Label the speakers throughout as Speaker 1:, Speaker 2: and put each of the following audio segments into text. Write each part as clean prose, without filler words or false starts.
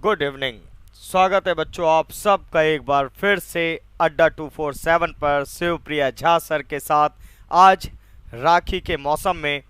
Speaker 1: Good evening. स्वागत है बच्चों आप सबका एक बार फिर से अड्डा 247 पर शिवप्रिया झा सर के साथ। आज राखी के मौसम में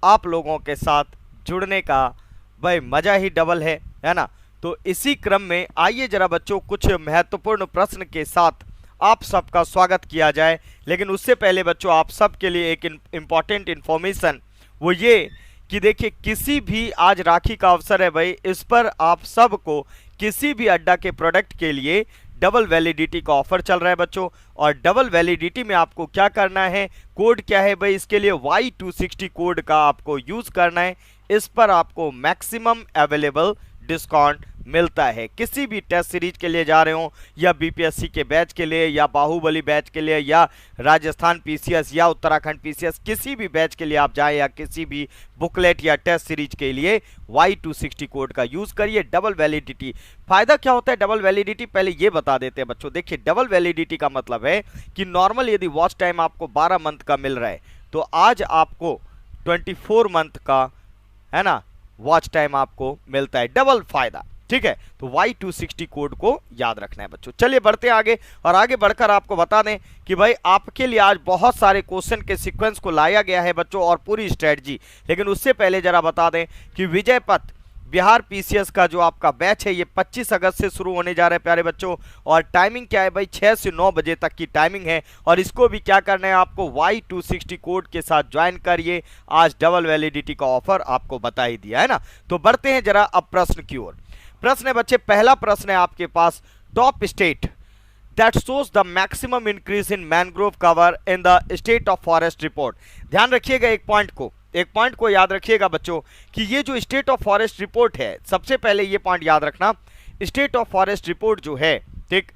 Speaker 1: आप लोगों के साथ जुड़ने का भाई मज़ा ही डबल है ना। तो इसी क्रम में आइए जरा बच्चों कुछ महत्वपूर्ण प्रश्न के साथ आप सबका स्वागत किया जाए। लेकिन उससे पहले बच्चों आप सबके लिए एक इम्पॉर्टेंट इन्फॉर्मेशन वो ये कि देखिए किसी भी आज राखी का अवसर है भाई, इस पर आप सबको किसी भी अड्डा के प्रोडक्ट के लिए डबल वैलिडिटी का ऑफर चल रहा है बच्चों। और डबल वैलिडिटी में आपको क्या करना है, कोड क्या है भाई, इसके लिए Y260 कोड का आपको यूज करना है। इस पर आपको मैक्सिमम अवेलेबल डिस्काउंट मिलता है। किसी भी टेस्ट सीरीज के लिए जा रहे हो या बीपीएससी के बैच के लिए या बाहुबली बैच के लिए या राजस्थान पीसीएस या उत्तराखंड पीसीएस, किसी भी बैच के लिए आप जाए या किसी भी बुकलेट या टेस्ट सीरीज के लिए Y260 कोड का यूज करिए। डबल वैलिडिटी फायदा क्या होता है, डबल वैलिडिटी पहले ये बता देते हैं बच्चों। देखिए डबल वैलिडिटी का मतलब है कि नॉर्मल यदि वॉच टाइम आपको 12 मंथ का मिल रहा है तो आज आपको 24 मंथ का है ना वॉच टाइम आपको मिलता है, डबल फायदा। ठीक है, तो Y260 कोड को याद रखना है बच्चों। चलिए बढ़ते आगे और आगे बढ़कर आपको बता दें कि भाई आपके लिए आज बहुत सारे क्वेश्चन के सीक्वेंस को लाया गया है बच्चों और पूरी स्ट्रेटजी। लेकिन उससे पहले जरा बता दें कि विजय पथ बिहार पीसीएस का जो आपका बैच है ये 25 अगस्त से शुरू होने जा रहा है प्यारे बच्चों। और टाइमिंग क्या है भाई, 6 से 9 बजे तक की टाइमिंग है। और इसको भी क्या करना है, आपको Y260 कोड के साथ ज्वाइन करिए। आज डबल वैलिडिटी का ऑफर आपको बता ही दिया है ना। तो बढ़ते हैं जरा अब प्रश्न की ओर। प्रश्न है बच्चे, पहला प्रश्न है आपके पास, top state that shows the maximum increase in mangrove cover in the state of forest report. ध्यान रखिएगा एक पॉइंट को याद रखिएगा बच्चों कि ये जो स्टेट ऑफ फॉरेस्ट रिपोर्ट है, सबसे पहले ये पॉइंट याद रखना, स्टेट ऑफ फॉरेस्ट रिपोर्ट जो है ठीक,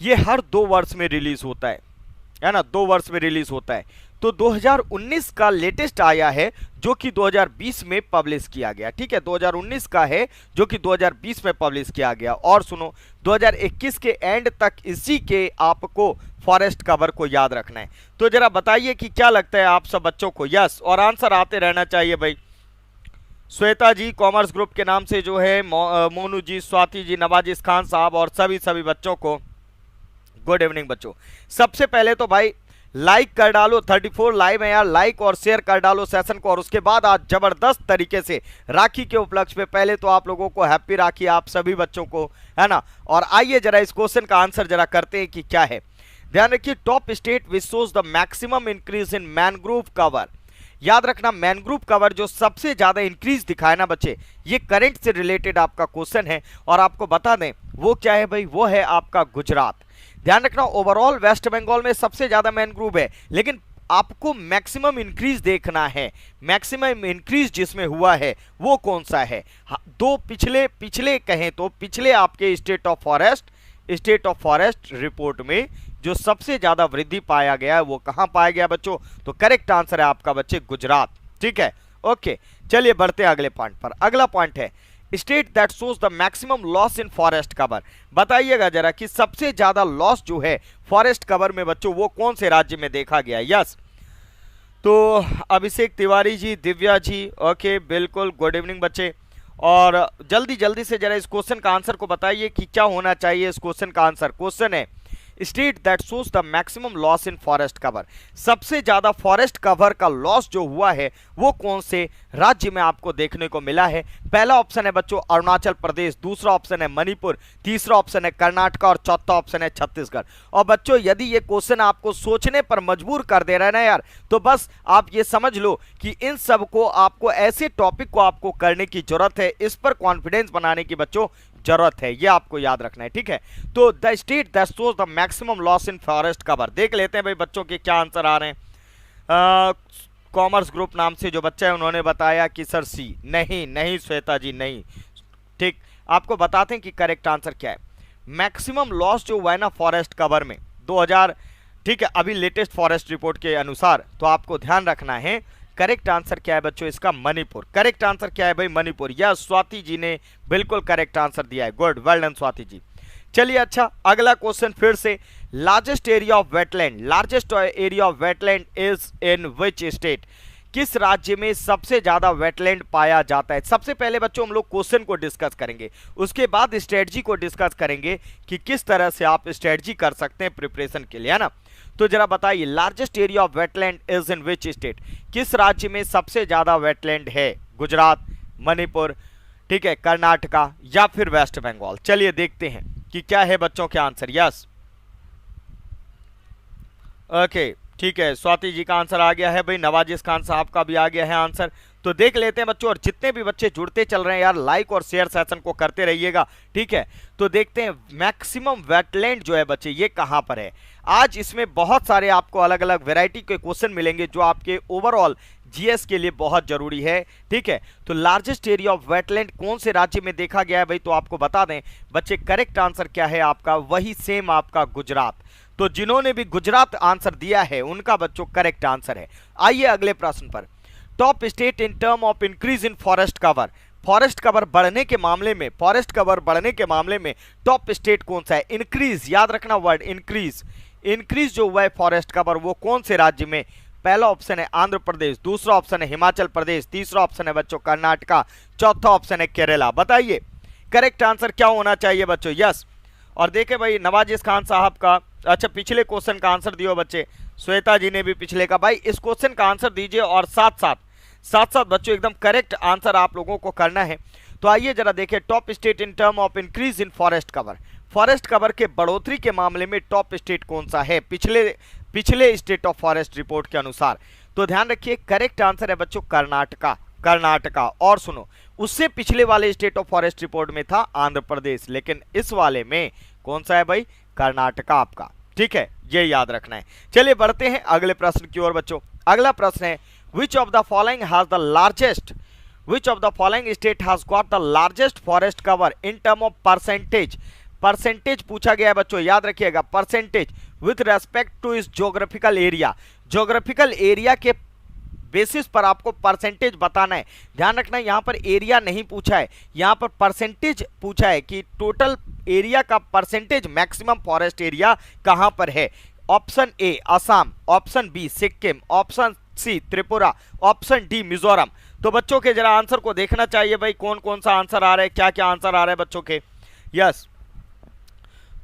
Speaker 1: ये हर 2 वर्ष में रिलीज होता है ना, 2 वर्ष में रिलीज होता है। तो 2019 का लेटेस्ट आया है जो कि 2020 में पब्लिश किया गया। ठीक है, 2019 का है जो कि 2020 में पब्लिश किया गया। और सुनो 2021 के एंड तक इसी के आपको फॉरेस्ट कवर को याद रखना है। तो जरा बताइए कि क्या लगता है आप सब बच्चों को। यस, और आंसर आते रहना चाहिए भाई। श्वेता जी कॉमर्स ग्रुप के नाम से जो है, मोनू जी, स्वाति जी, नवाजिश खान साहब और सभी बच्चों को गुड इवनिंग बच्चों। सबसे पहले तो भाई लाइक कर डालो, 34 लाइव है यार, लाइक और शेयर कर डालो सेशन को। और उसके बाद आज जबरदस्त तरीके से राखी के उपलक्ष्य पे पहले तो आप लोगों को हैप्पी राखी आप सभी बच्चों को, है ना। और आइए जरा इस क्वेश्चन का आंसर जरा करते हैं कि क्या है। ध्यान रखिए, top state which shows the maximum increase in mangrove cover. याद रखना मैनग्रोव कवर जो सबसे ज्यादा इंक्रीज दिखाए ना बच्चे, ये करंट से रिलेटेड आपका क्वेश्चन है। और आपको बता दें वो क्या है भाई, वो है आपका गुजरात। ध्यान रखना ओवरऑल वेस्ट बंगाल में सबसे ज्यादा मैनग्रोव है, लेकिन आपको मैक्सिमम इंक्रीज देखना है। मैक्सिमम इंक्रीज जिसमें हुआ है वो कौन सा है। दो पिछले कहें तो पिछले आपके स्टेट ऑफ फॉरेस्ट रिपोर्ट में जो सबसे ज्यादा वृद्धि पाया गया है वो कहां पाया गया बच्चों। तो करेक्ट आंसर है आपका बच्चे गुजरात। ठीक है, ओके चलिए बढ़ते हैं अगले पॉइंट पर। अगला पॉइंट है state that shows the maximum loss in forest cover. बताइएगा जरा कि सबसे ज्यादा लॉस जो है फॉरेस्ट कवर में बच्चों वो कौन से राज्य में देखा गया। यस, तो अभिषेक तिवारी जी, दिव्या जी, ओके बिल्कुल गुड इवनिंग बच्चे। और जल्दी से जरा इस क्वेश्चन का आंसर को बताइए कि क्या होना चाहिए इस क्वेश्चन का आंसर। क्वेश्चन है state that shows the maximum loss in forest cover. सबसे ज्यादा फॉरेस्ट कवर का लॉस जो हुआ है वो कौन से राज्य में आपको देखने को मिला है। पहला ऑप्शन है बच्चों अरुणाचल प्रदेश, दूसरा ऑप्शन है मणिपुर, तीसरा ऑप्शन है कर्नाटक और चौथा ऑप्शन है छत्तीसगढ़। और बच्चों यदि ये क्वेश्चन आपको सोचने पर मजबूर कर दे रहा है ना यार, तो बस आप ये समझ लो कि इन सब को आपको ऐसे टॉपिक को आपको करने की जरूरत है, इस पर कॉन्फिडेंस बनाने की बच्चों जरूरत है, ये आपको याद रखना है। ठीक है, तो the state that shows the maximum loss in forest cover. देख लेते हैं भाई बच्चों के क्या आंसर आ रहे हैं। कॉमर्स ग्रुप नाम से जो बच्चा है उन्होंने बताया कि सर सी। नहीं श्वेता जी नहीं। ठीक, आपको बताते हैं कि करेक्ट आंसर क्या है। मैक्सिमम लॉस जो हुआ है ना फॉरेस्ट कवर में 2000, ठीक है अभी लेटेस्ट फॉरेस्ट रिपोर्ट के अनुसार, तो आपको ध्यान रखना है करेक्ट आंसर क्या है बच्चों इसका, मणिपुर। करेक्ट आंसर क्या है भाई, मणिपुर। यह स्वाति जी ने बिल्कुल करेक्ट आंसर दिया है, good, well done Swati ji. चलिए अच्छा अगला क्वेश्चन फिर से, largest area of wetland is in which state. किस राज्य में सबसे ज्यादा वेटलैंड पाया जाता है? सबसे पहले बच्चों हम लोग क्वेश्चन को डिस्कस करेंगे, उसके बाद स्ट्रेटजी को डिस्कस करेंगे कि किस तरह से आप स्ट्रेटजी कर सकते हैं प्रिपरेशन के लिए, है ना। तो जरा बताइए, largest area of wetland is in which state? किस राज्य में सबसे ज्यादा वेटलैंड है? गुजरात, मणिपुर, ठीक है, कर्नाटका या फिर वेस्ट बंगाल? चलिए देखते हैं कि क्या है बच्चों के आंसर। यस, ओके, ठीक है, स्वाति जी का आंसर आ गया है भाई, नवाजिश खान साहब का भी आ गया है आंसर। तो देख लेते हैं बच्चों, और जितने भी बच्चे जुड़ते चल रहे हैं यार, लाइक और शेयर सेशन को करते रहिएगा, ठीक है। तो देखते हैं मैक्सिमम वेटलैंड जो है बच्चे ये कहां पर है। आज इसमें बहुत सारे आपको अलग अलग वैरायटी के क्वेश्चन मिलेंगे जो आपके ओवरऑल जीएस के लिए बहुत जरूरी है, ठीक है। तो लार्जेस्ट एरिया ऑफ वेटलैंड कौन से राज्य में देखा गया है भाई, तो आपको बता दें बच्चे, करेक्ट आंसर क्या है आपका, वही सेम आपका गुजरात। तो जिन्होंने भी गुजरात आंसर दिया है उनका बच्चों करेक्ट आंसर है। आइए अगले प्रश्न पर। Top state in term of increase in forest cover, forest cover बढ़ने के मामले में, फॉरेस्ट कवर बढ़ने के मामले में टॉप स्टेट कौन सा है? इंक्रीज, याद रखना वर्ड इंक्रीज, इंक्रीज जो हुआ है फॉरेस्ट कवर वो कौन से राज्य में? पहला ऑप्शन है आंध्र प्रदेश, दूसरा ऑप्शन है हिमाचल प्रदेश, तीसरा ऑप्शन है बच्चों कर्नाटका, चौथा ऑप्शन है केरला। बताइए करेक्ट आंसर क्या होना चाहिए बच्चों? यस, और देखे भाई नवाजिश खान साहब का, अच्छा पिछले क्वेश्चन का आंसर दियो बच्चे, श्वेता जी ने भी पिछले का, भाई इस क्वेश्चन का आंसर दीजिए और साथ साथ बच्चों एकदम करेक्ट आंसर आप लोगों को करना है। तो आइए जरा देखें, top state in term of increase in forest cover, forest cover के बढ़ोतरी के मामले में टॉप स्टेट कौन सा है पिछले स्टेट ऑफ फॉरेस्ट रिपोर्ट के अनुसार? तो ध्यान रखिए करेक्ट आंसर है बच्चों कर्नाटका। और सुनो, उससे पिछले वाले स्टेट ऑफ फॉरेस्ट रिपोर्ट में था आंध्र प्रदेश, लेकिन इस वाले में कौन सा है भाई? कर्नाटका आपका, ठीक है, ये याद रखना है। चलिए बढ़ते हैं अगले प्रश्न की ओर बच्चों। अगला प्रश्न है, which of the following state has got the largest forest cover in term of percentage? Percentage पूछा गया है बच्चों, याद रखिएगा, परसेंटेज विथ रेस्पेक्ट टू इस ज्योग्राफिकल एरिया, ज्योग्राफिकल एरिया के बेसिस पर आपको परसेंटेज बताना है। ध्यान रखना, यहां पर एरिया नहीं पूछा है, यहां पर परसेंटेज पूछा है कि टोटल एरिया का परसेंटेज मैक्सिमम फॉरेस्ट एरिया कहां पर है। Option A Assam, option B Sikkim, option C Tripura, option D Mizoram. तो बच्चों के जरा आंसर को देखना चाहिए भाई, कौन कौन सा आंसर आ रहा है, क्या क्या आंसर आ रहा है बच्चों के। यस,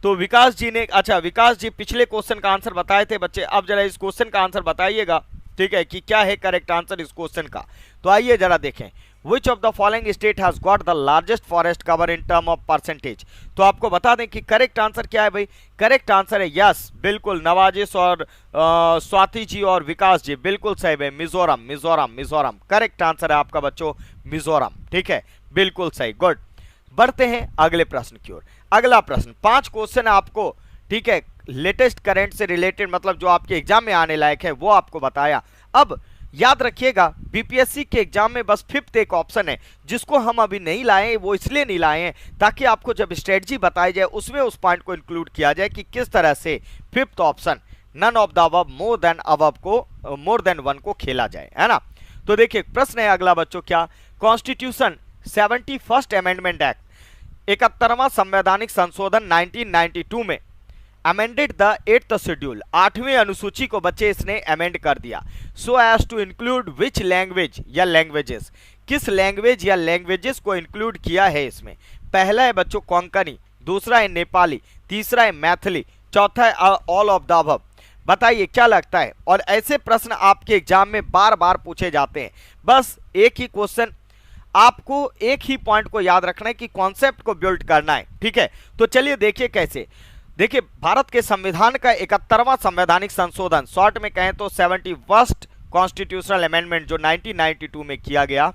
Speaker 1: तो विकास जी ने, अच्छा विकास जी पिछले क्वेश्चन का आंसर बताए थे बच्चे, अब जरा इस क्वेश्चन का आंसर बताइएगा, ठीक है, कि क्या है करेक्ट आंसर इस क्वेश्चन का। तो आइए जरा देखें, Which of the following state has got the largest forest cover in term of percentage? तो आपको बता दें कि करेक्ट आंसर क्या है भाई, करेक्ट आंसर है यस, बिल्कुल नवाजिश और स्वाति जी और विकास जी बिल्कुल सही है, मिजोरम करेक्ट आंसर है आपका बच्चों, मिजोरम, ठीक है, बिल्कुल सही, गुड। बढ़ते हैं अगले प्रश्न की ओर। अगला प्रश्न, 5 क्वेश्चन आपको, ठीक है, लेटेस्ट करंट से रिलेटेड, मतलब जो आपके एग्जाम में आने लायक है वो आपको बताया। अब याद रखिएगा बीपीएससी के एग्जाम में बस 5th एक ऑप्शन है जिसको हम अभी नहीं लाए, वो इसलिए नहीं लाए हैं ताकि आपको जब स्ट्रेटजी बताई जाए उसमें उस पॉइंट को इंक्लूड किया जाए कि किस तरह से 5th option none of the above more than one को खेला जाए, है ना। तो देखिए प्रश्न है अगला बच्चों, क्या कॉन्स्टिट्यूशन 71st अमेंडमेंट एक्ट 71वां संवैधानिक संशोधन 1992 में अमेंडेड द 8th शेड्यूल, 8वीं अनुसूची को बच्चे इसने अमेंड कर दिया, so as to include which language या लैंग्वेजेस, किस लैंग्वेज या लैंग्वेजेस को इंक्लूड किया है इसमें। पहला है बच्चों कोंकणी, दूसरा है नेपाली, तीसरा है मैथिली, चौथा है ऑल ऑफ द अबव। बताइए क्या लगता है। और ऐसे प्रश्न आपके एग्जाम में बार बार पूछे जाते हैं, बस एक ही क्वेश्चन, आपको एक ही पॉइंट को याद रखना है कि कॉन्सेप्ट को बिल्ड करना है, ठीक है। तो चलिए देखिए कैसे। देखिए भारत के संविधान का 71वां संवैधानिक संशोधन, शॉर्ट में कहें तो 71st कॉन्स्टिट्यूशनल अमेंडमेंट जो 1992 में किया गया,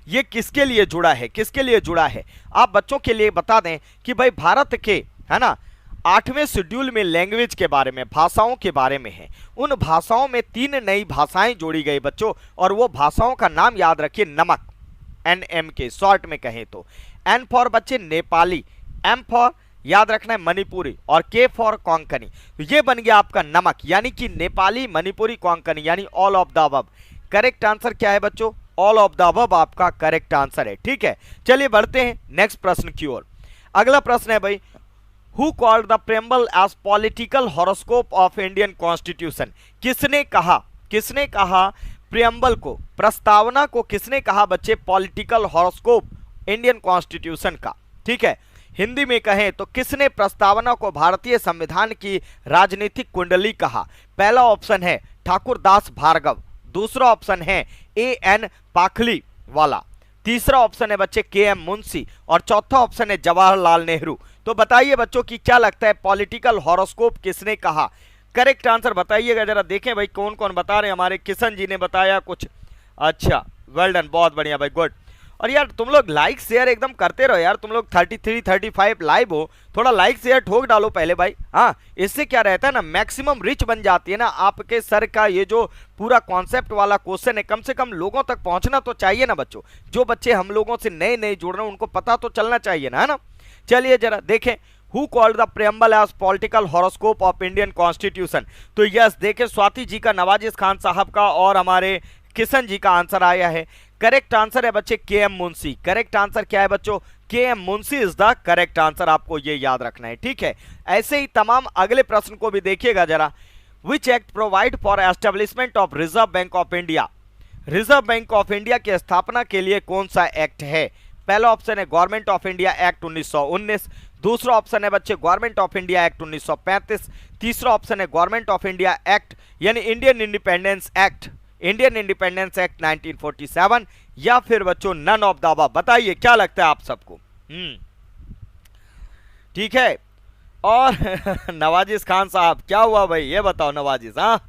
Speaker 1: ये किसके लिए जुड़ा है, किसके लिए जुड़ा है। आप बच्चों के लिए बता दें कि भाई भारत के, है ना, 8वें शेड्यूल में लैंग्वेज के बारे में, भाषाओं के बारे में है। उन भाषाओं में 3 नई भाषाएं जोड़ी गई बच्चों, और वो भाषाओं का नाम याद रखिए नमक, NMK शॉर्ट में कहें तो। N फॉर बच्चे नेपाली, M फॉर याद रखना है मणिपुरी, और K फॉर कोंकणी। तो ये बन गया आपका नमक, यानी कि नेपाली, मणिपुरी, कोंकणी, यानी all of the above. Correct answer क्या है बच्चों, ऑल ऑफ द अबव आपका करेक्ट आंसर है, ठीक है। चलिए बढ़ते हैं नेक्स्ट प्रश्न की ओर। अगला प्रश्न है भाई, who called the preamble as political horoscope of Indian constitution, किसने कहा प्रियम्बल को, प्रस्तावना को किसने कहा बच्चे? पॉलिटिकल हॉरोस्कोप इंडियन कॉन्स्टिट्यूशन का। ठीक है, हिंदी में कहें तो किसने प्रस्तावना को भारतीय संविधान की राजनीतिक कुंडली कहा? पहला ऑप्शन है ठाकुर दास भार्गव, दूसरा ऑप्शन है A.N. पाखली वाला, तीसरा ऑप्शन है बच्चे K.M. मुंशी और चौथा ऑप्शन है जवाहरलाल नेहरू। तो बताइए बच्चों की क्या लगता है पॉलिटिकल हॉरोस्कोप किसने कहा? करेक्ट आंसर बताइएगा जरा, देखें भाई कौन कौन बता रहे हैं। हमारे किशन जी ने बताया कुछ, अच्छा वेल डन, बहुत बढ़िया भाई, गुड। और यार तुम लोग लाइक शेयर एकदम करते रहो यार, तुम लोग 33 35 लाइव हो, थोड़ा लाइक शेयर ठोक डालो पहले भाई। हाँ, इससे क्या रहता है ना, मैक्सिमम रिच बन जाती है ना आपके सर का ये जो पूरा कॉन्सेप्ट वाला क्वेश्चन है, कम से कम लोगों तक पहुंचना तो चाहिए ना बच्चों। जो बच्चे हम लोगों से नए नए जुड़ रहे हैं उनको पता तो चलना चाहिए ना, है ना। चलिए जरा देखें, who called the preamble as political horoscope of Indian constitution? तो यस, देखें स्वाति जी का, नवाजिश खान साहब का और हमारे किशन जी का आंसर आया है। करेक्ट आंसर है बच्चे K.M. मुंशी। करेक्ट आंसर क्या है बच्चों? K.M. Munshi is the correct answer, आपको ये याद रखना है। ठीक है, ऐसे ही तमाम अगले प्रश्न को भी देखिएगा जरा। Which act provide for establishment of reserve bank of India? Reserve bank of India की स्थापना के लिए कौन सा एक्ट है? पहला ऑप्शन है गवर्नमेंट ऑफ इंडिया एक्ट 1919, दूसरा ऑप्शन है बच्चे गवर्नमेंट ऑफ इंडिया एक्ट 1935, तीसरा ऑप्शन है गवर्नमेंट ऑफ इंडिया एक्ट यानी इंडियन इंडिपेंडेंस एक्ट 1947, या फिर बच्चों नन ऑफ द अबव। बताइए क्या लगता है आप सबको? ठीक है, और नवाजिश खान साहब क्या हुआ भाई, ये बताओ नवाजिश। हाँ,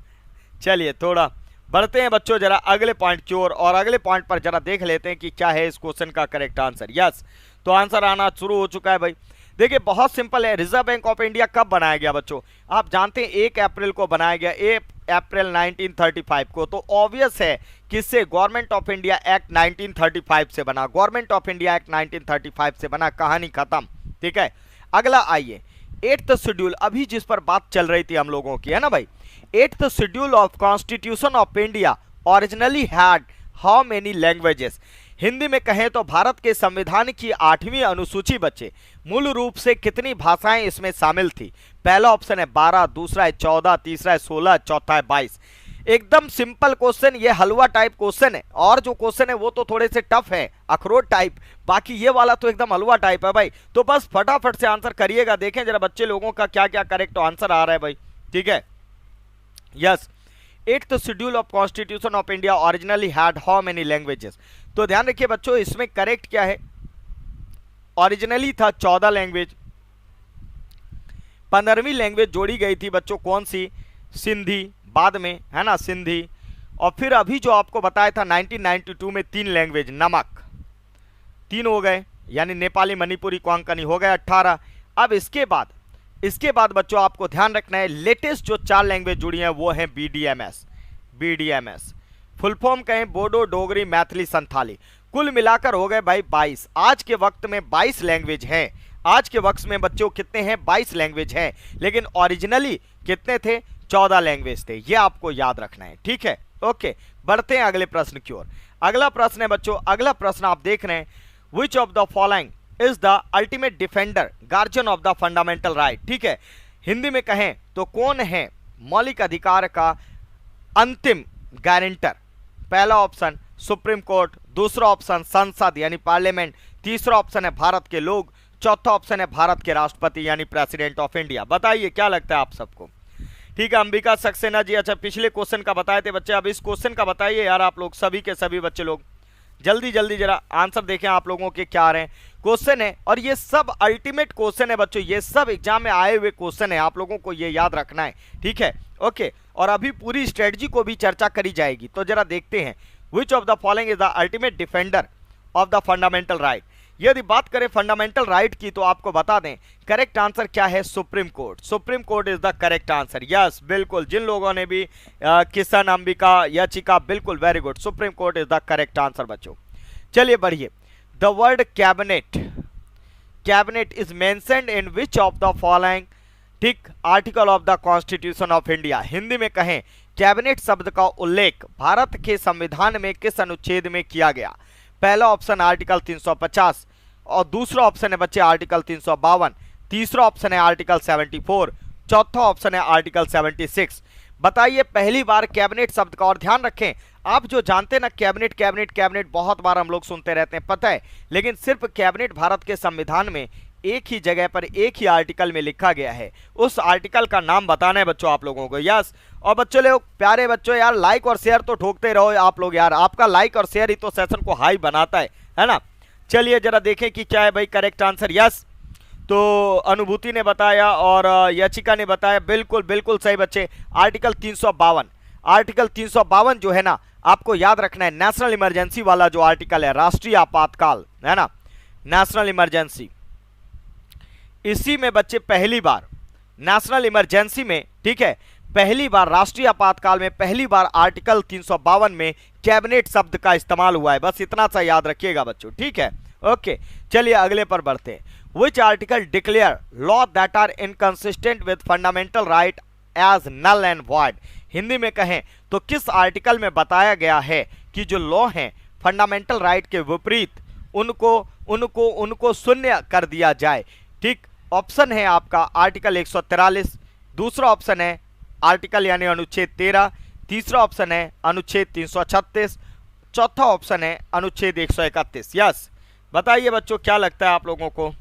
Speaker 1: चलिए थोड़ा बढ़ते हैं बच्चों जरा अगले पॉइंट की ओर, और अगले पॉइंट पर जरा देख लेते हैं कि क्या है इस क्वेश्चन का करेक्ट आंसर। यस, तो आंसर आना शुरू हो चुका है भाई। देखिए बहुत सिंपल है, रिजर्व बैंक ऑफ इंडिया कब बनाया गया बच्चों? आप जानते हैं 1 अप्रैल को बनाया गया, 1 अप्रैल 1935 को। तो ऑब्वियस है किससे? गवर्नमेंट ऑफ इंडिया एक्ट 1935 से बना। गवर्नमेंट ऑफ इंडिया एक्ट 1935 से बना, कहानी खत्म। ठीक है, अगला आइए, 8th शेड्यूल, अभी जिस पर बात चल रही थी हम लोगों की, है ना भाई। 8th schedule of constitution of India originally had how many languages? Hindi में कहें तो भारत के संविधान की 8वीं अनुसूची बच्चे मूल रूप से कितनी भाषाएं इसमें शामिल थी? पहला ऑप्शन है 12, दूसरा है 14, तीसरा है 16, चौथा है 22। एकदम सिंपल क्वेश्चन, ये हलवा टाइप क्वेश्चन है, और जो क्वेश्चन है वो तो थोड़े से टफ है, अखरोट टाइप, बाकी ये वाला तो एकदम हलवा टाइप है भाई। तो बस फटाफट से आंसर करिएगा, देखें जरा बच्चे लोगों का क्या क्या करेक्ट आंसर आ रहा है भाई। ठीक है, yes, 8th schedule of constitution of India originally had how many languages? तो ध्यान रखिए बच्चों, इसमें करेक्ट क्या है? ओरिजिनली था 14 लैंग्वेज, 15वीं लैंग्वेज जोड़ी गई थी बच्चों, कौन सी? सिंधी, बाद में, है ना, सिंधी। और फिर अभी जो आपको बताया था 1992 में 3 लैंग्वेज, नमक, 3 हो गए, यानी नेपाली, मणिपुरी, कोंकणी हो गए 18। अब इसके बाद बच्चों आपको ध्यान रखना है, लेटेस्ट जो 4 लैंग्वेज जुड़ी हैं वो हैं BDMS, फुल फॉर्म कहें बोडो, डोगरी, मैथिली, संथाली। कुल मिलाकर हो गए भाई 22। आज के वक्त में 22 लैंग्वेज हैं। आज के वक्त में बच्चों कितने हैं? 22 लैंग्वेज हैं, लेकिन ओरिजिनली कितने थे? 14 लैंग्वेज थे, ये आपको याद रखना है। ठीक है, ओके, बढ़ते हैं अगले प्रश्न की ओर। अगला प्रश्न है बच्चों, अगला प्रश्न आप देख रहे हैं, विच of the following is the ultimate defender guardian of the fundamental right? ठीक है, हिंदी में कहें तो कौन है मौलिक अधिकार का अंतिम गारंटर? पहला ऑप्शन सुप्रीम कोर्ट, दूसरा ऑप्शन संसद यानी पार्लियामेंट, तीसरा ऑप्शन है भारत के लोग, चौथा ऑप्शन है भारत के राष्ट्रपति यानी प्रेसिडेंट ऑफ इंडिया। बताइए क्या लगता है आप सबको? ठीक है, अंबिका सक्सेना जी, अच्छा पिछले क्वेश्चन का बताए थे बच्चे, अब इस क्वेश्चन का बताइए यार आप लोग, सभी के सभी बच्चे लोग जल्दी जल्दी जरा आंसर देखें आप लोगों के क्या आ रहे हैं। क्वेश्चन है, और ये सब अल्टीमेट क्वेश्चन है बच्चों, ये सब एग्जाम में आए हुए क्वेश्चन है, आप लोगों को ये याद रखना है। ठीक है, ओके, और अभी पूरी स्ट्रेटजी को भी चर्चा करी जाएगी। तो जरा देखते हैं, विच of the following is the ultimate defender of the fundamental right? यदि बात करें फंडामेंटल राइट की तो आपको बता दें करेक्ट आंसर क्या है? Supreme Court. Supreme Court is the correct answer. Yes, बिल्कुल, जिन लोगों ने भी किशन, अंबिका, याचिका, बिल्कुल very good, Supreme Court is the correct answer बच्चों। चलिए बढ़िए, the word cabinet is mentioned in which of the following, ठीक, article of the constitution of India? Hindi में कहें कैबिनेट शब्द का उल्लेख भारत के संविधान में किस अनुच्छेद में किया गया? पहला ऑप्शन आर्टिकल 350, और दूसरा ऑप्शन है बच्चे आर्टिकल 352, तीसरा ऑप्शन है आर्टिकल 74, चौथा ऑप्शन है आर्टिकल 76। बताइए पहली बार कैबिनेट शब्द का, और ध्यान रखें आप जो जानते हैं ना कैबिनेट कैबिनेट कैबिनेट बहुत बार हम लोग सुनते रहते हैं, पता है, लेकिन सिर्फ कैबिनेट भारत के संविधान में एक ही जगह पर एक ही आर्टिकल में लिखा गया है। उस आर्टिकल का नाम बताना है बच्चों आप लोगों को। यस, और बच्चों लोग प्यारे बच्चों यार लाइक और शेयर तो ठोकते रहो आप लोग यार, आपका लाइक और शेयर ही तो सेशन को हाई बनाता है ना। चलिए जरा देखें कि क्या है भाई करेक्ट आंसर। यस, तो अनुभूति ने बताया और याचिका ने बताया, बिल्कुल बिल्कुल सही बच्चे। आर्टिकल 352, आर्टिकल 352 जो है ना आपको याद रखना है, नेशनल इमरजेंसी वाला जो आर्टिकल है, राष्ट्रीय आपातकाल है ना, नेशनल इमरजेंसी। इसी में बच्चे पहली बार नेशनल इमरजेंसी में, ठीक है, पहली बार राष्ट्रीय आपातकाल में पहली बार आर्टिकल 352 में कैबिनेट शब्द का इस्तेमाल हुआ है। बस इतना सा याद रखिएगा बच्चों, ठीक है। ओके, चलिए अगले पर बढ़ते हैं। Which article declare law that are inconsistent with fundamental right as null and void? Hindi में कहें तो किस आर्टिकल में बताया गया है कि जो लॉ हैं फंडामेंटल राइट के विपरीत उनको शून्य कर दिया जाए। ठीक, ऑप्शन है आपका आर्टिकल 143, दूसरा ऑप्शन है आर्टिकल यानी अनुच्छेद 13, तीसरा ऑप्शन है अनुच्छेद 336, चौथा ऑप्शन है अनुच्छेद 131। यस, बताइए बच्चों क्या लगता है आप लोगों को।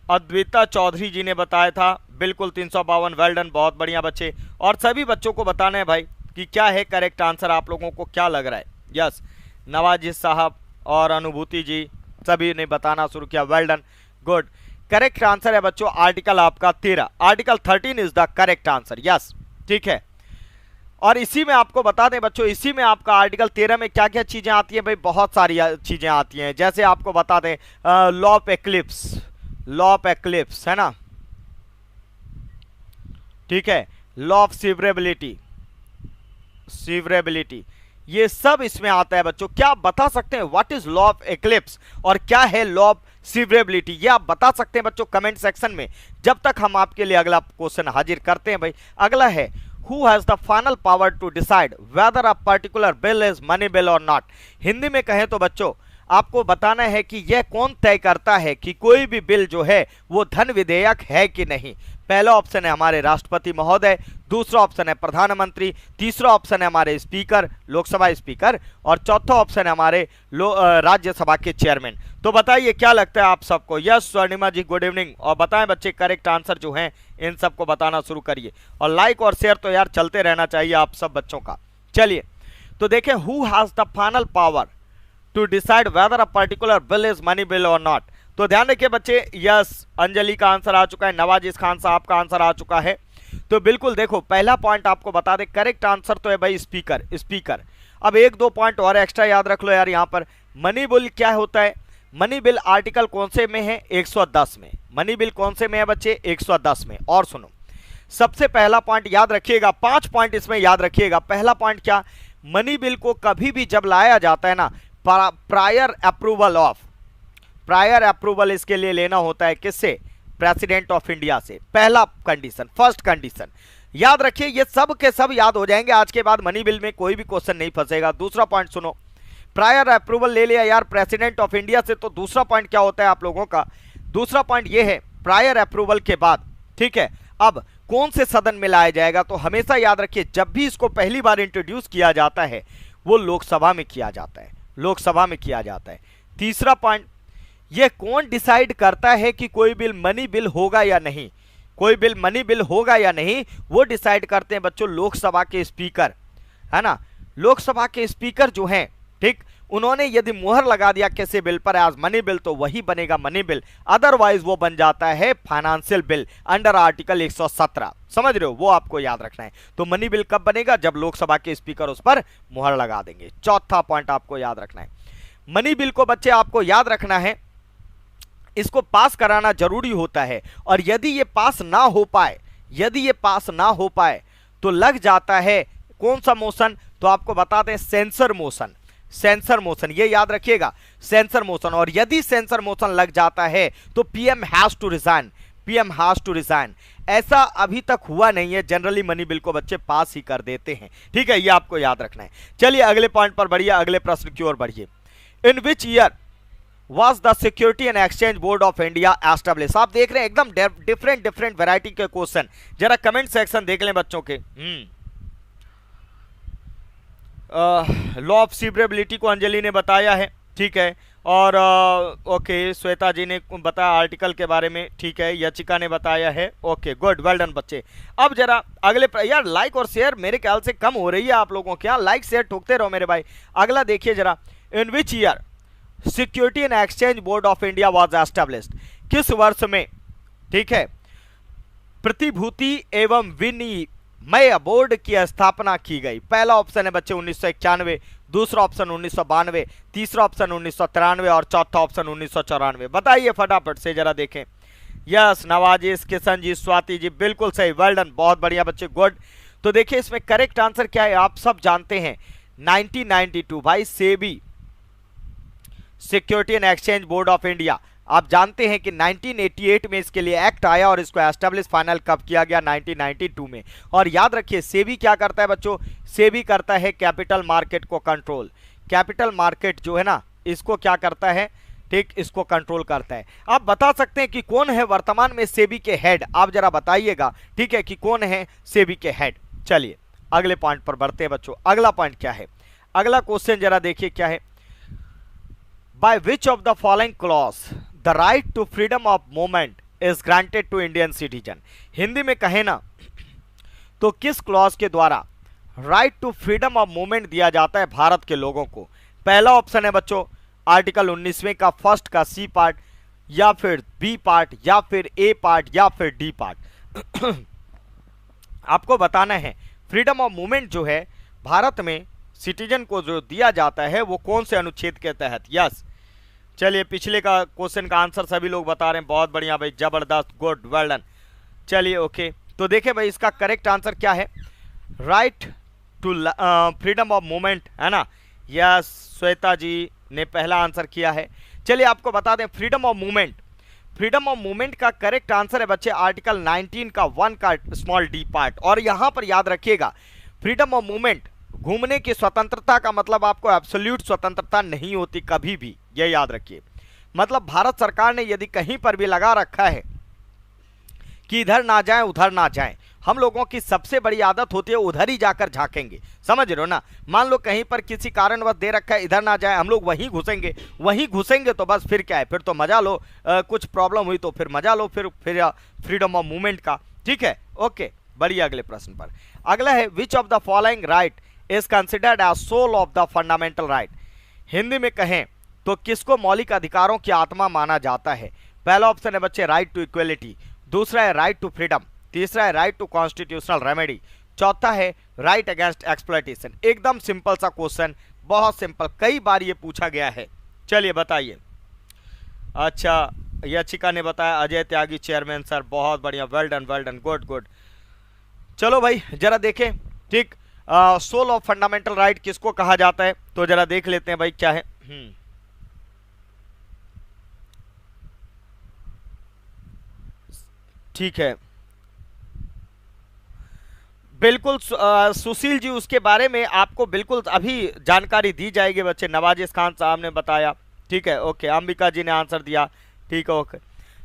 Speaker 1: अद्विता चौधरी जी ने बताया था बिल्कुल 352, वेल डन, बहुत बढ़िया बच्चे। और सभी बच्चों को बताना है भाई कि क्या है करेक्ट आंसर, आप लोगों को क्या लग रहा है। यस, नवाजिश साहब और अनुभूति जी सभी ने बताना शुरू किया, well done, good. Correct answer है बच्चों आर्टिकल आपका 13, article 13 is the correct answer. Yes, ठीक है। और इसी में आपको बता दें बच्चों, इसी में आपका आर्टिकल 13 में क्या क्या चीजें आती हैं भाई, बहुत सारी चीजें आती हैं। जैसे आपको बता दें law of eclipse, law of eclipse है ना, ठीक है, लॉ ऑफ सीवरेबिलिटी, सीवरेबिलिटी, ये सब इसमें आता है बच्चों। क्या आप बता सकते हैं what is law of eclipse और क्या है लॉ ऑफ सीवरेबिलिटी, ये आप बता सकते हैं बच्चों कमेंट सेक्शन में, जब तक हम आपके लिए अगला क्वेश्चन हाजिर करते हैं भाई। अगला है who has the final power to decide whether a particular bill is money bill or not. Hindi में कहें तो बच्चों आपको बताना है कि यह कौन तय करता है कि कोई भी बिल जो है वो धन विधेयक है कि नहीं। पहला ऑप्शन है हमारे राष्ट्रपति महोदय, दूसरा ऑप्शन है प्रधानमंत्री, तीसरा ऑप्शन है हमारे स्पीकर, लोकसभा स्पीकर, और चौथा ऑप्शन है हमारे राज्यसभा के चेयरमैन। तो बताइए क्या लगता है आप सबको। यस स्वर्णिमा जी गुड इवनिंग, और बताएं बच्चे करेक्ट आंसर जो हैं इन सबको बताना शुरू करिए, और लाइक और शेयर तो यार चलते रहना चाहिए आप सब बच्चों का। चलिए तो देखें who has the final power to decide whether a particular bill is money bill or not. तो ध्यान रखिए बच्चे, यस अंजलि का आंसर आ चुका है, नवाजिश खान साहब का आंसर आ चुका है। तो बिल्कुल देखो पहला पॉइंट आपको बता दें, करेक्ट आंसर तो है भाई स्पीकर, स्पीकर। अब एक दो पॉइंट और एक्स्ट्रा याद रख लो यार, यहाँ पर मनी बिल क्या होता है। मनी बिल आर्टिकल कौन से में है, 110 में। मनी बिल कौन से में है बच्चे, 110 में। और सुनो सबसे पहला पॉइंट याद रखिएगा, 5 पॉइंट इसमें याद रखिएगा। पहला पॉइंट क्या, मनी बिल को कभी भी जब लाया जाता है ना, prior approval of, prior approval इसके लिए लेना होता है किससे, प्रेसिडेंट ऑफ इंडिया से। पहला कंडीशन, फर्स्ट कंडीशन याद रखिए, ये सब के सब याद हो जाएंगे आज के बाद, मनी बिल में कोई भी क्वेश्चन नहीं फंसेगा। दूसरा पॉइंट सुनो, प्रायर अप्रूवल ले लिया यार प्रेसिडेंट ऑफ इंडिया से, तो दूसरा पॉइंट क्या होता है आप लोगों का, दूसरा पॉइंट ये है प्रायर अप्रूवल के बाद, ठीक है, अब कौन से सदन में लाया जाएगा। तो हमेशा याद रखिए जब भी इसको पहली बार इंट्रोड्यूस किया जाता है वो लोकसभा में किया जाता है, लोकसभा में किया जाता है। तीसरा पॉइंट, यह कौन डिसाइड करता है कि कोई बिल मनी बिल होगा या नहीं, कोई बिल मनी बिल होगा या नहीं, वो डिसाइड करते हैं बच्चों लोकसभा के स्पीकर, है ना। लोकसभा के स्पीकर जो हैं, ठीक, उन्होंने यदि मुहर लगा दिया किसी बिल पर एज मनी बिल तो वही बनेगा मनी बिल, अदरवाइज वो बन जाता है फाइनेंशियल बिल अंडर आर्टिकल 117। समझ रहे हो, वो आपको याद रखना है। तो मनी बिल कब बनेगा, जब लोकसभा के स्पीकर उस पर मुहर लगा देंगे। चौथा पॉइंट आपको याद रखना है, मनी बिल को बच्चे आपको याद रखना है, इसको पास कराना जरूरी होता है, और यदि ये पास ना हो पाए, यदि ये पास ना हो पाए तो लग जाता है कौन सा मोशन, तो आपको बता दें सेंसर मोशन, सेंसर मोशन, ये याद रखिएगा सेंसर मोशन। और यदि सेंसर मोशन लग जाता है तो PM has to resign, PM has to resign. ऐसा अभी तक हुआ नहीं है, जनरली मनी बिल को बच्चे पास ही कर देते हैं, ठीक है, ये आपको याद रखना है। चलिए अगले पॉइंट पर बढ़िए, अगले प्रश्न की ओर बढ़िए। In which year was the security and exchange board of India establish. आप देख रहे हैं एकदम डिफरेंट वैरायटी के क्वेश्चन, जरा कमेंट सेक्शन देख लें बच्चों के। लॉ ऑफ सीवरेबिलिटी को अंजलि ने बताया है, ठीक है, और ओके श्वेता जी ने बताया आर्टिकल के बारे में, ठीक है, याचिका ने बताया है, ओके गुड, वेल डन बच्चे। अब जरा अगले यार लाइक और शेयर मेरे ख्याल से कम हो रही है आप लोगों के यहाँ, लाइक शेयर ठोकते रहो मेरे भाई। अगला देखिए जरा, in which year security and exchange board of India was established, किस वर्ष में, ठीक है, प्रतिभूति एवं विनिमय बोर्ड की स्थापना की गई। पहला ऑप्शन है बच्चे 1991, दूसरा ऑप्शन 1992, तीसरा ऑप्शन 1993 और चौथा ऑप्शन 1994। बताइए फटाफट से जरा देखें। यस नवाजिश, किशन जी, स्वाति जी, बिल्कुल सही, वेल डन, बहुत बढ़िया बच्चे, गुड। तो देखिए इसमें करेक्ट आंसर क्या है, आप सब जानते हैं 1992 भाई, SEBI security and exchange board of India. आप जानते हैं कि 1988 में इसके लिए एक्ट आया और इसको एस्टेब्लिश फाइनल कब किया गया, 1992 में। और याद रखिए सेबी क्या करता है बच्चों, सेबी करता है कैपिटल मार्केट को कंट्रोल। कैपिटल मार्केट जो है ना, इसको क्या करता है, ठीक, इसको कंट्रोल करता है। आप बता सकते हैं कि कौन है वर्तमान में सेबी के हेड, आप जरा बताइएगा, ठीक है, कि कौन है सेबी के हेड। चलिए अगले पॉइंट पर बढ़ते हैं बच्चों। अगला पॉइंट क्या है, अगला क्वेश्चन जरा देखिए क्या है। By which of the following clause the right to freedom of movement is granted to Indian citizen? Hindi में कहे ना तो किस क्लॉज के द्वारा right to freedom of movement दिया जाता है भारत के लोगों को। पहला ऑप्शन है बच्चों आर्टिकल 19वें का फर्स्ट का सी पार्ट, या फिर बी पार्ट, या फिर ए पार्ट, या फिर डी पार्ट। आपको बताना है फ्रीडम ऑफ मूवमेंट जो है भारत में सिटीजन को जो दिया जाता है वो कौन से अनुच्छेद के तहत। यस चलिए पिछले का क्वेश्चन का आंसर सभी लोग बता रहे हैं, बहुत बढ़िया भाई, जबरदस्त, गुड, वेल डन। चलिए ओके, तो देखिए भाई इसका करेक्ट आंसर क्या है, right to freedom of movement, है ना। यस श्वेता जी ने पहला आंसर किया है। चलिए आपको बता दें freedom of movement, freedom of movement का करेक्ट आंसर है बच्चे आर्टिकल 19 का 1 का स्मॉल डी पार्ट। और यहां पर याद रखिएगा फ्रीडम ऑफ मूवमेंट, घूमने की स्वतंत्रता का मतलब आपको एब्सोल्यूट स्वतंत्रता नहीं होती कभी भी, यह याद रखिए। मतलब भारत सरकार ने यदि कहीं पर भी लगा रखा है कि इधर ना जाएं उधर ना जाएं, हम लोगों की सबसे बड़ी आदत होती है उधर ही जाकर झांकेंगे, समझ रहे हो ना। मान लो कहीं पर किसी कारणवश दे रखा है इधर ना जाए, हम लोग वहीं घुसेंगे, वहीं घुसेंगे तो बस फिर क्या है, फिर तो मजा लो, कुछ प्रॉब्लम हुई तो फिर मजा लो, फिर फ्रीडम ऑफ मूवमेंट का, ठीक है, ओके। बढ़िया, अगले प्रश्न पर। अगला है which of the following right is considered as soul of the fundamental right. Hindi में कहें तो किसको मौलिक अधिकारों की आत्मा माना जाता है। पहला ऑप्शन है बच्चे राइट टू इक्वलिटी, दूसरा है राइट टू फ्रीडम, तीसरा है राइट टू कॉन्स्टिट्यूशनल रेमेडी, चौथा है राइट अगेंस्ट एक्सप्लॉयटेशन। एकदम सिंपल सा क्वेश्चन, बहुत सिंपल, कई बार ये पूछा गया है। चलिए बताइए। अच्छा याचिका ने बताया अजय त्यागी चेयरमैन सर, बहुत बढ़िया, well done well done, good good. चलो भाई जरा देखें, ठीक, सोल ऑफ फंडामेंटल राइट किसको कहा जाता है, तो जरा देख लेते हैं भाई क्या है। ठीक है, बिल्कुल सुशील जी, उसके बारे में आपको बिल्कुल अभी जानकारी दी जाएगी बच्चे। नवाजिश खान साहब ने बताया, ठीक है, ओके। अंबिका जी ने आंसर दिया, ठीक है, ओके।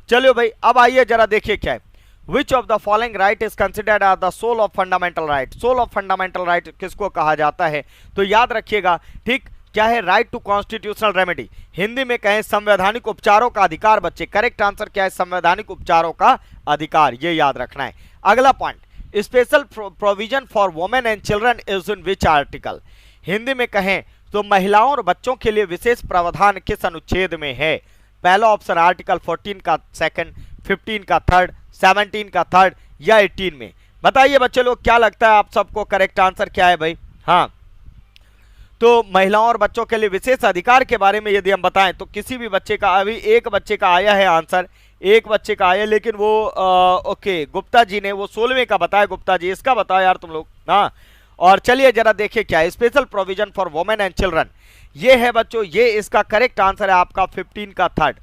Speaker 1: चलिए भाई अब आइए जरा देखिए क्या है। Which of the following right is considered as the soul of fundamental right. Soul of fundamental right किसको कहा जाता है, तो याद रखिएगा, ठीक, क्या है, right to constitutional remedy. Hindi में कहें संवैधानिक उपचारों का अधिकार बच्चे, करेक्ट आंसर क्या है, संवैधानिक उपचारों का अधिकार, ये याद रखना है। अगला point, special provision for women and children is in which article. Hindi में कहें तो महिलाओं और बच्चों के लिए विशेष प्रावधान किस अनुच्छेद में है। पहला ऑप्शन आर्टिकल 14 का सेकंड, 15 का थर्ड, 17 का थर्ड, या 18 में। बताइए बच्चे लोग क्या लगता है आप सबको, करेक्ट आंसर क्या है भाई। हाँ, तो महिलाओं और बच्चों के लिए विशेष अधिकार के बारे में यदि हम बताएं तो किसी भी बच्चे का, अभी एक बच्चे का आया है आंसर, एक बच्चे का आया, लेकिन वो ओके गुप्ता जी ने वो 16वें का बताया। गुप्ता जी इसका बताओ यार तुम लोग, हाँ। और चलिए जरा देखिए क्या है, special provision for women and children, ये है बच्चों, ये इसका करेक्ट आंसर है आपका 15 का थर्ड,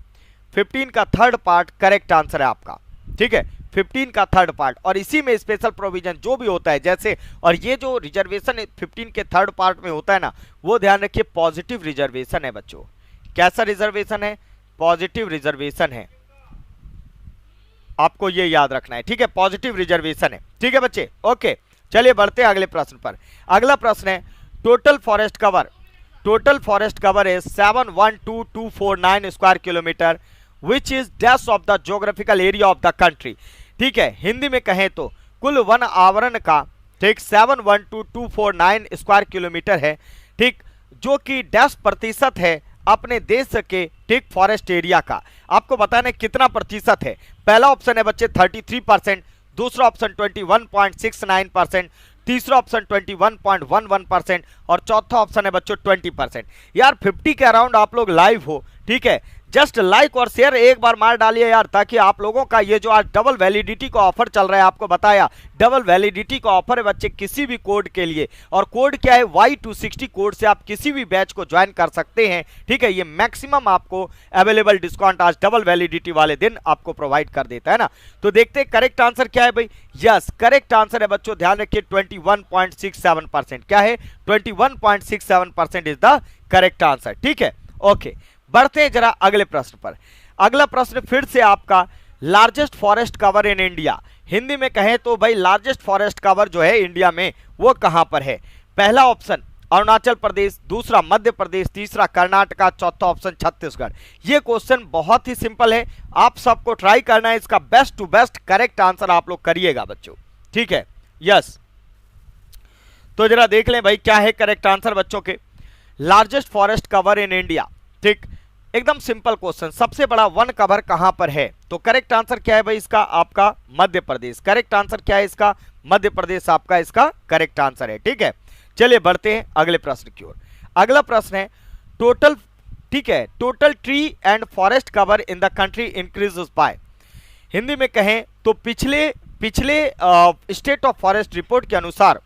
Speaker 1: 15 का थर्ड पार्ट करेक्ट आंसर है आपका, ठीक है, 15 का थर्ड पार्ट। और इसी में स्पेशल प्रोविजन जो भी होता है जैसे, और ये जो रिजर्वेशन 15 के थर्ड पार्ट में होता है ना, वो ध्यान रखिए पॉजिटिव रिजर्वेशन है बच्चों। कैसा रिजर्वेशन है, पॉजिटिव रिजर्वेशन है, आपको ये याद रखना है, ठीक है, पॉजिटिव रिजर्वेशन है, ठीक है बच्चे। ओके, चलिए बढ़ते हैं अगले प्रश्न पर। अगला प्रश्न है total forest cover, total forest cover है 712249 square kilometre which is dash of the geographical area of the country, ठीक है। हिंदी में कहें तो कुल वन आवरण का, ठीक, 712249 स्क्वायर किलोमीटर है, ठीक, जो कि डैश प्रतिशत है अपने देश के, ठीक, फॉरेस्ट एरिया का। आपको बताना कितना प्रतिशत है। पहला ऑप्शन है बच्चे 33%, दूसरा ऑप्शन 21.69%, तीसरा ऑप्शन 21.11% और चौथा ऑप्शन है बच्चों 20%। यार 50 के अराउंड आप लोग लाइव हो, ठीक है, जस्ट लाइक और शेयर एक बार मार डालिए यार, ताकि आप लोगों का ये जो आज डबल वैलिडिटी का ऑफर चल रहा है, आपको बताया डबल वैलिडिटी का ऑफर है बच्चे किसी भी कोड के लिए, और कोड क्या है Y260 कोड से आप किसी भी बैच को ज्वाइन कर सकते हैं, ठीक है। ये मैक्सिमम आपको अवेलेबल डिस्काउंट आज डबल वैलिडिटी वाले दिन आपको प्रोवाइड कर देता है ना। तो देखते हैं करेक्ट आंसर क्या है भाई। यस, करेक्ट आंसर है बच्चों, ध्यान रखिए 21.67%। क्या है? 21.67% इज द करेक्ट आंसर, ठीक है। ओके, बढ़ते हैं जरा अगले प्रश्न पर। अगला प्रश्न फिर से आपका largest forest cover in India, Hindi में कहें तो भाई लार्जेस्ट फॉरेस्ट कवर जो है इंडिया में वो कहां पर है। पहला ऑप्शन अरुणाचल प्रदेश, दूसरा मध्य प्रदेश, तीसरा कर्नाटका, चौथा ऑप्शन छत्तीसगढ़। ये क्वेश्चन बहुत ही सिंपल है, आप सबको ट्राई करना है, इसका best to best correct answer आप लोग करिएगा बच्चों, ठीक है। यस, तो जरा देख लें भाई क्या है करेक्ट आंसर बच्चों के। Largest forest cover in India, ठीक, एकदम सिंपल क्वेश्चन, सबसे बड़ा वन कवर कहां पर है? तो करेक्ट आंसर क्या है भाई इसका? आपका मध्य प्रदेश। करेक्ट आंसर क्या है इसका? मध्य प्रदेश आपका इसका करेक्ट आंसर है, ठीक है। चलिए बढ़ते हैं अगले प्रश्न की ओर। अगला प्रश्न है टोटल, ठीक है, total tree and forest cover in the country increases by, Hindi में कहें तो पिछले स्टेट ऑफ फॉरेस्ट रिपोर्ट के अनुसार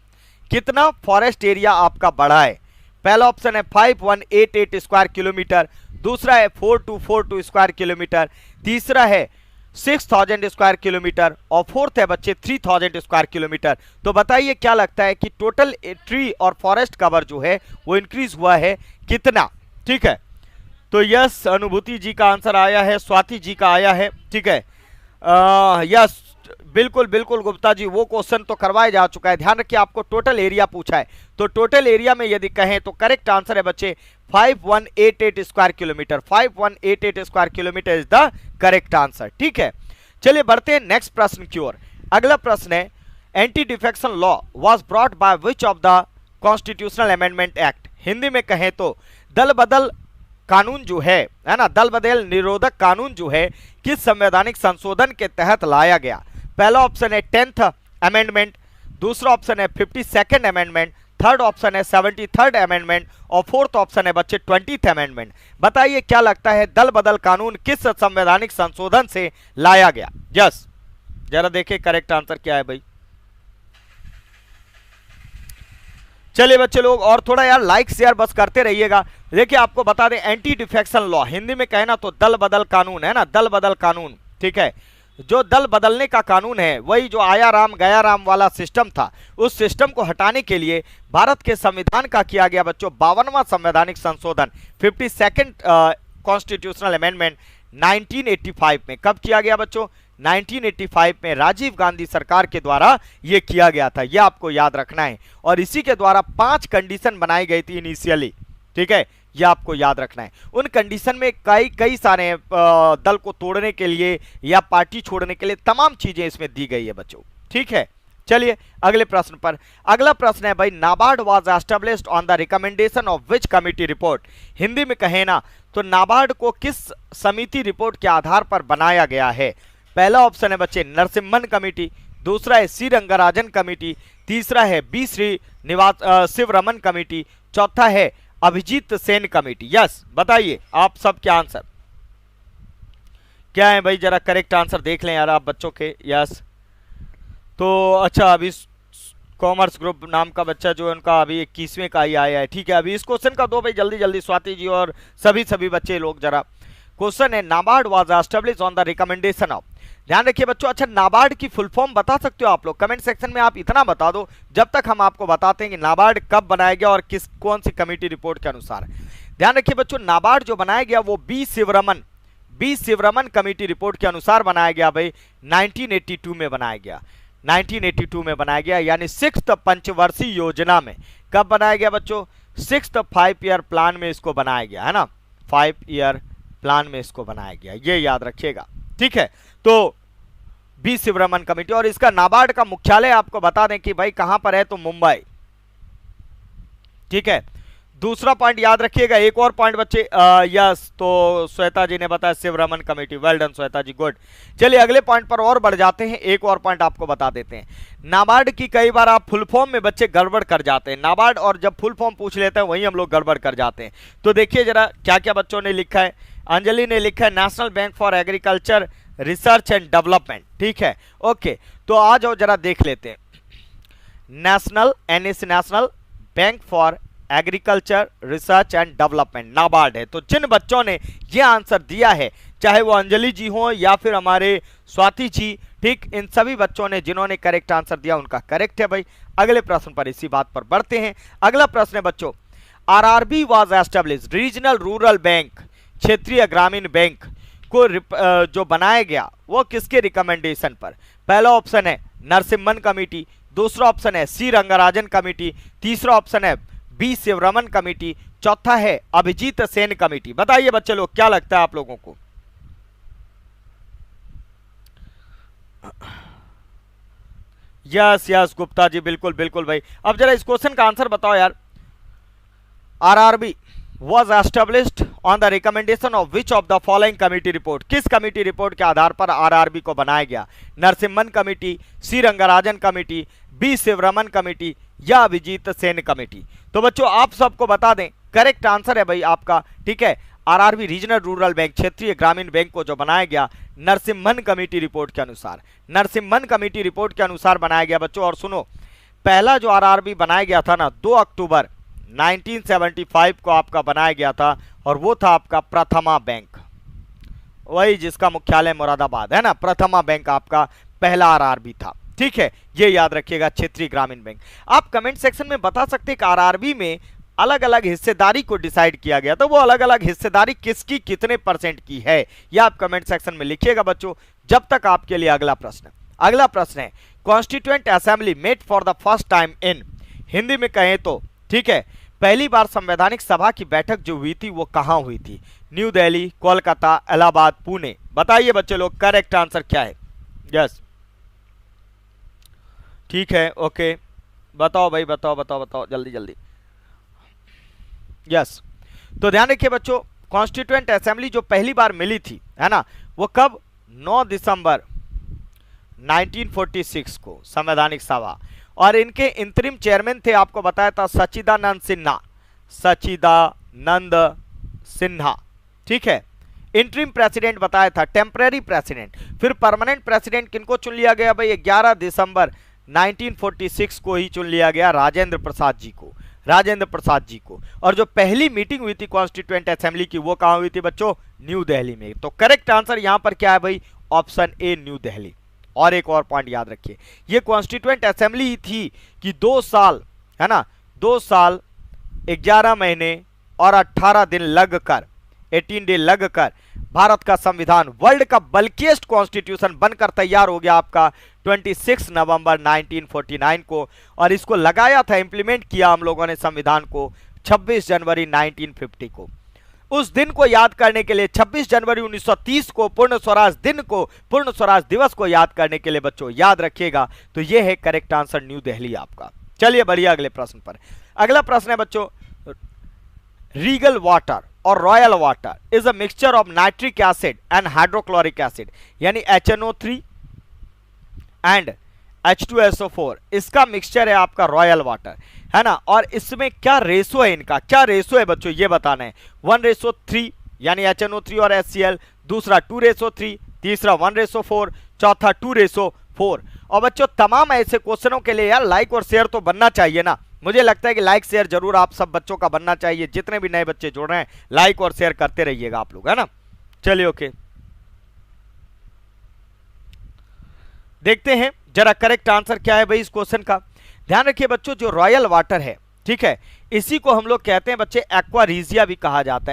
Speaker 1: कितना फॉरेस्ट एरिया आपका बढ़ा है। पहला ऑप्शन है 5188 स्क्वायर किलोमीटर, दूसरा है 4242 स्क्वायर किलोमीटर, तीसरा है 6000 स्क्वायर किलोमीटर और फोर्थ है बच्चे 3000 स्क्वायर किलोमीटर। तो बताइए क्या लगता है कि टोटल ट्री और फॉरेस्ट कवर जो है वो इंक्रीज हुआ है कितना, ठीक है। तो यस, अनुभूति जी का आंसर आया है, स्वाति जी का आया है, ठीक है। यस, बिल्कुल बिल्कुल गुप्ता जी, वो क्वेश्चन तो करवाया जा चुका है। ध्यान रखिए आपको टोटल एरिया पूछा है, तो टोटल एरिया में यदि कहें तो करेक्ट आंसर है बच्चे 5188 square kilometre. 5188 square kilometre is the correct answer, ठीक है। चलिए बढ़ते हैं नेक्स्ट प्रश्न की ओर। अगला प्रश्न है anti defection law was brought by which of the constitutional amendment act, Hindi में कहें तो दल बदल कानून जो है ना, दल बदल निरोधक कानून जो है किस संवैधानिक संशोधन के तहत लाया गया। पहला ऑप्शन है 10th अमेंडमेंट, दूसरा ऑप्शन है 52nd अमेंडमेंट, थर्ड ऑप्शन है 73rd अमेंडमेंट और फोर्थ ऑप्शन है बच्चे 20th अमेंडमेंट। बताइए क्या लगता है दल बदल कानून किस संवैधानिक संशोधन से लाया गया। यस, जरा देखिए करेक्ट आंसर क्या है भाई। चलिए बच्चे लोग और थोड़ा यार लाइक शेयर बस करते रहिएगा। देखिए आपको बता दें एंटी डिफेक्शन लॉ, हिंदी में कहना तो दल बदल कानून है ना, दल बदल कानून, ठीक है। जो दल बदलने का कानून है वही जो आया राम गया राम वाला सिस्टम था, उस सिस्टम को हटाने के लिए भारत के संविधान का किया गया बच्चों 52वां संवैधानिक संशोधन, 52nd कॉन्स्टिट्यूशनल अमेंडमेंट 1985 में। कब किया गया बच्चों? 1985 में राजीव गांधी सरकार के द्वारा ये किया गया था, ये आपको याद रखना है। और इसी के द्वारा 5 कंडीशन बनाई गई थी इनिशियली, ठीक है, ये आपको याद रखना है। उन कंडीशन में कई सारे दल को तोड़ने के लिए या पार्टी छोड़ने के लिए तमाम चीजें इसमें दी गई है बच्चों, ठीक है। चलिए अगले प्रश्न पर। अगला प्रश्न है भाई NABARD was established on the recommendation of which committee report, Hindi में कहे ना तो नाबार्ड को किस समिति रिपोर्ट के आधार पर बनाया गया है। पहला ऑप्शन है बच्चे नरसिम्हन कमेटी, दूसरा है सी रंगराजन कमेटी, तीसरा है बी श्रीनिवास शिवरमन कमेटी, चौथा है अभिजीत सेन कमेटी। यस, बताइए आप सब क्या आंसर क्या है भाई, जरा करेक्ट आंसर देख लें यार आप बच्चों के। यस, तो अच्छा अभी कॉमर्स ग्रुप नाम का बच्चा जो है उनका अभी 21वें का ही आया है, ठीक है। अभी इस क्वेश्चन का दो भाई जल्दी जल्दी स्वाति जी और सभी बच्चे लोग जरा। क्वेश्चन है NABARD was established on the recommendation of, ध्यान रखिए बच्चों। अच्छा नाबार्ड की फुल फॉर्म बता सकते हो आप लोग? कमेंट सेक्शन में आप इतना बता दो जब तक हम आपको बताते हैं कि नाबार्ड कब बनाया गया और कौन सी कमेटी रिपोर्ट के अनुसार। ध्यान रखिए बच्चों, नाबार्ड जो बनाया गया वो B Shivaraman B Shivaraman committee report के अनुसार बनाया गया भाई 1982 में बनाया गया, 1982 में बनाया गया, यानी 6th पंचवर्षीय योजना में। कब बनाया गया बच्चों? 6th 5 ईयर प्लान में इसको बनाया गया है ना, 5 ईयर प्लान में इसको बनाया गया, ये याद रखिएगा, ठीक है। तो बी शिवरमन कमेटी, और इसका नाबार्ड का मुख्यालय आपको बता दें कि भाई कहां पर है, तो मुंबई, ठीक है। दूसरा पॉइंट याद रखिएगा, एक और पॉइंट बच्चे, यस, तो श्वेता जी ने बताया Shivaraman committee, well done Shweta ji, good. चलिए अगले पॉइंट पर और बढ़ जाते हैं, एक और पॉइंट आपको बता देते हैं। नाबार्ड की कई बार आप फुल फॉर्म में बच्चे गड़बड़ कर जाते हैं, नाबार्ड और जब फुल फॉर्म पूछ लेते हैं वहीं हम लोग गड़बड़ कर जाते हैं। तो देखिए जरा क्या क्या बच्चों ने लिखा है। अंजलि ने लिखा है national bank for agriculture research and development, ठीक है, ओके। तो आ जाओ जरा देख लेते हैं, national national bank for agriculture research and development, NABARD है। तो जिन बच्चों ने ये आंसर दिया है, चाहे वो अंजलि जी हो या फिर हमारे स्वाति जी, ठीक, इन सभी बच्चों ने जिन्होंने करेक्ट आंसर दिया उनका करेक्ट है भाई। अगले प्रश्न पर इसी बात पर बढ़ते हैं। अगला प्रश्न है बच्चों, RRB was established, regional rural bank, क्षेत्रीय ग्रामीण बैंक को जो बनाया गया वो किसके रिकमेंडेशन पर? पहला ऑप्शन है नरसिम्हन कमेटी, दूसरा ऑप्शन है सी रंगराजन कमेटी, तीसरा ऑप्शन है बी शिवरमन कमेटी, चौथा है अभिजीत सेन कमेटी। बताइए बच्चे लोग क्या लगता है आप लोगों को? यस यस गुप्ता जी, बिल्कुल बिल्कुल भाई। अब जरा इस क्वेश्चन का आंसर बताओ यार। RRB was established on the recommendation of which of the following committee report? किस कमेटी रिपोर्ट के आधार पर आरआरबी को बनाया गया? Narasimhan committee, C Rangarajan committee, B Shivaraman committee या अभिजीत सेन कमेटी? तो बच्चों आप सबको बता दें करेक्ट आंसर है भाई आपका, ठीक है, आरआरबी रीजनल रूरल बैंक, क्षेत्रीय ग्रामीण बैंक को जो बनाया गया नरसिम्हन कमेटी रिपोर्ट के अनुसार, नरसिम्हन कमेटी रिपोर्ट के अनुसार बनाया गया बच्चों। और सुनो, पहला जो आरआरबी बनाया गया था ना 2 अक्टूबर 1975 को आपका बनाया गया था, और वो था आपका प्रथमा बैंक, वही जिसका मुख्यालय मुरादाबाद है ना, प्रथमा बैंक आपका पहला आरआरबी था, ठीक है, ये याद रखिएगा, क्षेत्रीय ग्रामीण बैंक। आप कमेंट सेक्शन में बता सकते हैं कि आरआरबी में अलग अलग हिस्सेदारी को डिसाइड किया गया, तो वो अलग अलग हिस्सेदारी किसकी कितने % की है, यह आप कमेंट सेक्शन में लिखिएगा बच्चों। जब तक आपके लिए अगला प्रश्न है, constituent assembly met for the first time in, Hindi में कहें तो, ठीक है, पहली बार संवैधानिक सभा की बैठक जो हुई थी वो कहां हुई थी? न्यू दिल्ली, कोलकाता, इलाहाबाद, पुणे। बताइए बच्चे लोग करेक्ट आंसर क्या है? यस, ठीक है, ओके, बताओ भाई, बताओ जल्दी जल्दी। यस, तो ध्यान रखिए बच्चों, कॉन्स्टिट्यूएंट असेंबली जो पहली बार मिली थी, है ना, वो कब? 9 दिसंबर 1946 को संवैधानिक सभा, और इनके इंतरिम चेयरमैन थे, आपको बताया था सच्चिदानंद सिन्हा, ठीक है। इंटरिम प्रेसिडेंट बताया था, टेम्पररी प्रेसिडेंट। फिर परमानेंट प्रेसिडेंट किनको चुन लिया गया भाई? 11 दिसंबर 1946 को ही चुन लिया गया, राजेंद्र प्रसाद जी को। और जो पहली मीटिंग हुई थी कॉन्स्टिट्यूएंट असेंबली की, वो कहां हुई थी बच्चों? न्यू दिल्ली में। तो करेक्ट आंसर यहां पर क्या है भाई? Option A, new Delhi. और एक और पॉइंट याद रखिए, ये कॉन्स्टिट्यूएंट असेंबली ही थी कि 2 साल, है ना, 2 साल 11 महीने और 18 दिन लगकर, 18 डे लगकर भारत का संविधान वर्ल्ड का बल्किएस्ट कॉन्स्टिट्यूशन बनकर तैयार हो गया आपका 26 नवंबर 1949 को, और इसको लगाया था, इंप्लीमेंट किया हम लोगों ने संविधान को 26 जनवरी 1950 को। उस दिन को याद करने के लिए 26 जनवरी 1930 को पूर्ण स्वराज दिवस को याद करने के लिए बच्चों याद रखिएगा। तो यह है करेक्ट आंसर, न्यू दिल्ली आपका। चलिए बढ़िए अगले प्रश्न पर। अगला प्रश्न है बच्चों, रीगल वाटर और royal water is a mixture of nitric acid and hydrochloric acid, यानी HNO3 एंड H2SO4, इसका मिक्सचर है आपका रॉयल वाटर, है ना। और इसमें क्या रेशो है, इनका क्या रेशो है बच्चों, ये बताना है। 1:3 यानी HNO3 और HCl, दूसरा 2:3, तीसरा 1:4, चौथा 2:4। और बच्चों तमाम ऐसे क्वेश्चनों के लिए यार लाइक और शेयर तो बनना चाहिए ना। मुझे लगता है कि लाइक शेयर जरूर आप सब बच्चों का बनना चाहिए, जितने भी नए बच्चे जुड़ रहे हैं लाइक और शेयर करते रहिएगा आप लोग, है ना। चलिए ओके, देखते हैं जरा करेक्ट आंसर क्या है भाई इस क्वेश्चन का। ध्यान रखिए बच्चों, जो रॉयल वाटर है, ठीक है, इसी को हम लोग कहते हैं बच्चे एक्वा रीजिया भी कहा जाता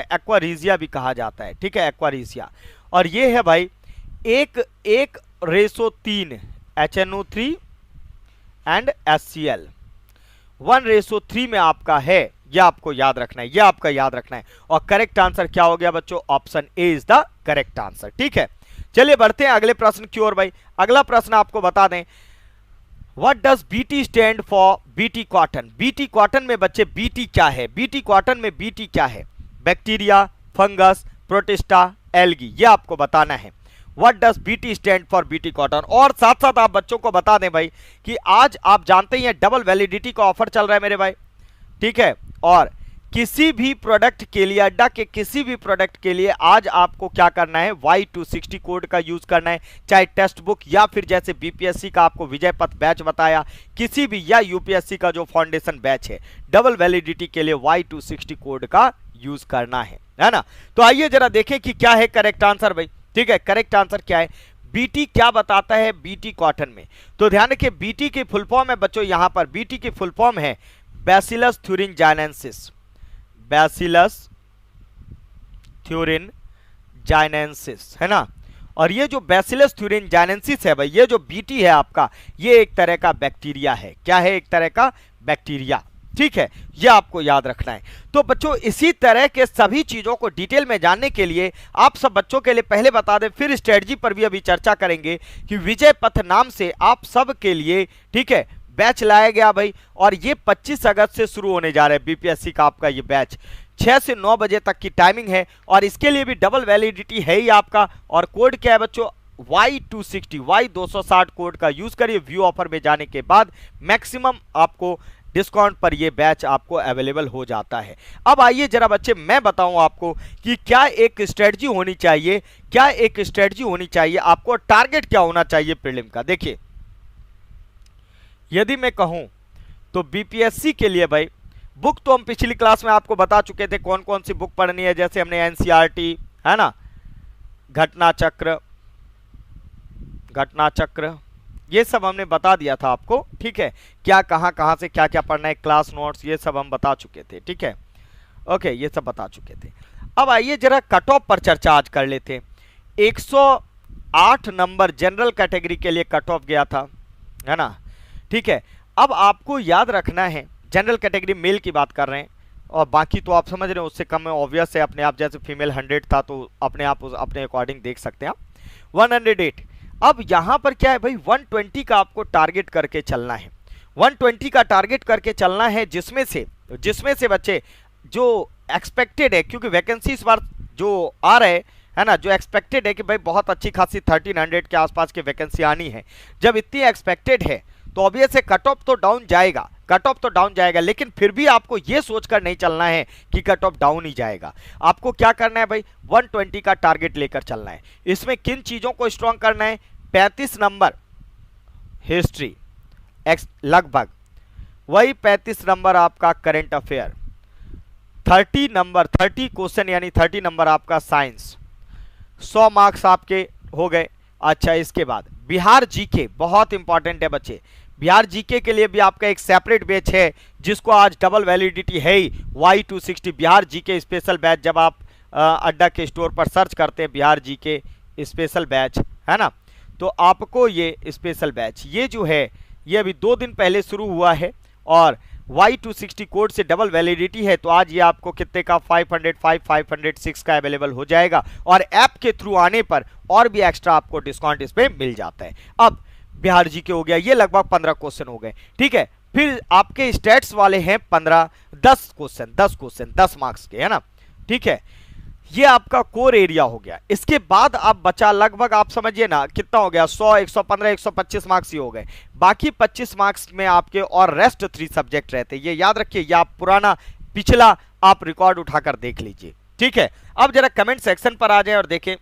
Speaker 1: है, ठीक है, एक्वा रीजिया। और ये है भाई 1:3 HNO3 एंड HCl 1:3 में आपका है, ये आपको याद रखना है, ये आपका याद रखना है। और करेक्ट आंसर क्या हो गया बच्चों? Option A is the correct answer. ठीक है, चलिए बढ़ते हैं अगले प्रश्न की ओर भाई। अगला प्रश्न आपको बता दें, what does BT stand for? BT cotton. BT cotton में बच्चे बीटी क्या है? बीटी कॉटन में बीटी क्या है? बैक्टीरिया, फंगस, प्रोटिस्टा, एल्गी, ये आपको बताना है। What does BT stand for? BT cotton. और साथ साथ आप बच्चों को बता दें भाई कि आज आप जानते ही हैं डबल वैलिडिटी का ऑफर चल रहा है मेरे भाई। ठीक है, और किसी भी प्रोडक्ट के लिए, अड्डा के किसी भी प्रोडक्ट के लिए आज आपको क्या करना है? Y260 कोड का यूज करना है, चाहे टेक्स्ट बुक या फिर जैसे बीपीएससी का आपको विजय पथ बैच बताया, किसी भी, या यूपीएससी का जो फाउंडेशन बैच है, डबल वैलिडिटी के लिए Y260 कोड का यूज करना है ना। तो आइए जरा देखें कि क्या है करेक्ट आंसर भाई। ठीक है, करेक्ट आंसर क्या है? बीटी क्या बताता है बीटी कॉटन में? तो ध्यान रखिए, बीटी की फुल फॉर्म है बच्चों, यहां पर बीटी की फुल फॉर्म है बैसिलस थ्यूरिनजाइनेंसिस। बैसिलस थ्यूरिनजाइनेंसिस है ना। और ये जो बैसिलस थ्यूरिनजाइनेंसिस है भाई, ये जो बीटी है आपका, ये एक तरह का बैक्टीरिया है। क्या है? एक तरह का बैक्टीरिया। ठीक है, ये आपको याद रखना है। तो बच्चों इसी तरह के सभी चीजों को डिटेल में जानने के लिए आप सब बच्चों के लिए पहले बता दें, फिर स्ट्रेटजी पर भी अभी चर्चा करेंगे कि विजय पथ नाम से आप सब के लिए, ठीक है, बैच लाया गया भाई। और ये 25 अगस्त से शुरू होने जा रहा है बीपीएससी का आपका ये बैच। 6 से 9 बजे तक की टाइमिंग है और इसके लिए भी डबल वैलिडिटी है ही आपका। और कोड क्या है बच्चों? Y260 Y260 कोड का यूज करिए। व्यू ऑफर में जाने के बाद मैक्सिमम आपको डिस्काउंट पर ये बैच आपको अवेलेबल हो जाता है। अब आइए जरा बच्चे मैं बताऊं आपको कि क्या एक स्ट्रेटजी होनी चाहिए, क्या एक स्ट्रेटजी होनी चाहिए, आपको टारगेट क्या होना चाहिए प्रीलिम का। देखिए, यदि मैं कहूं तो बीपीएससी के लिए भाई बुक तो हम पिछली क्लास में आपको बता चुके थे कौन कौन सी बुक पढ़नी है। जैसे हमने एनसीईआरटी है ना, घटना चक्र, ये सब हमने बता दिया था आपको। ठीक है, क्या कहां से क्या क्या पढ़ना है, क्लास नोट्स, ये सब हम बता चुके थे। ठीक है, ओके, ये सब बता चुके थे। अब आइए जरा कट ऑफ पर चर्चा आज कर लेते हैं। 108 नंबर जनरल कैटेगरी के लिए कट ऑफ गया था, है ना। ठीक है, अब आपको याद रखना है, जनरल कैटेगरी मेल की बात कर रहे हैं और बाकी तो आप समझ रहे हैं उससे कम है, ऑब्वियस है। अपने आप जैसे फीमेल 100 था तो अपने आप अपने अकॉर्डिंग देख सकते हैं आप। 108। अब यहां पर क्या है भाई, 120 का आपको टारगेट करके चलना है। 120 का टारगेट करके चलना है, जिसमें से बच्चे जो एक्सपेक्टेड है, क्योंकि वैकेंसी इस बार जो आ रहे है ना, जो एक्सपेक्टेड है कि भाई बहुत अच्छी खासी 1300 के आसपास की वैकेंसी आनी है। जब इतनी एक्सपेक्टेड है तो ऑब्वियस है कट ऑफ तो डाउन जाएगा, लेकिन फिर भी आपको यह सोचकर नहीं चलना है कि कट ऑफ डाउन ही जाएगा। आपको क्या करना है भाई, 120 का टारगेट लेकर चलना है। इसमें किन चीजों को स्ट्रॉन्ग करना है? 35 नंबर हिस्ट्री, लगभग वही 35 नंबर आपका करंट अफेयर, 30 क्वेश्चन यानी 30 नंबर आपका साइंस, 100 मार्क्स आपके हो गए। अच्छा, इसके बाद बिहार जीके बहुत इंपॉर्टेंट है बच्चे। बिहार जीके के लिए भी आपका एक सेपरेट बैच है जिसको आज डबल वैलिडिटी है ही, Y260 Bihar GK special batch. जब आप अड्डा के स्टोर पर सर्च करते हैं बिहार जीके स्पेशल बैच, है ना, तो आपको ये स्पेशल बैच, ये जो है ये अभी 2 दिन पहले शुरू हुआ है और Y260 कोड से डबल वैलिडिटी है। तो आज ये आपको कितने का, 505 का अवेलेबल हो जाएगा और ऐप के थ्रू आने पर और भी एक्स्ट्रा आपको डिस्काउंट इस पे मिल जाता है। अब बिहार जी के हो गया, ये लगभग 15 क्वेश्चन हो गए। ठीक है, फिर आपके स्टेट्स वाले हैं 10 क्वेश्चन 10 मार्क्स के, है ना। ठीक है, ये आपका कोर एरिया हो गया। इसके बाद आप बचा लगभग आप समझिए ना कितना हो गया, 100, 115, 125 मार्क्स ही हो गए। बाकी 25 मार्क्स में आपके और रेस्ट 3 सब्जेक्ट रहते हैं। ये याद रखिए, ये आप पुराना पिछला आप रिकॉर्ड उठाकर देख लीजिए। ठीक है, अब जरा कमेंट सेक्शन पर आ जाए और देखें।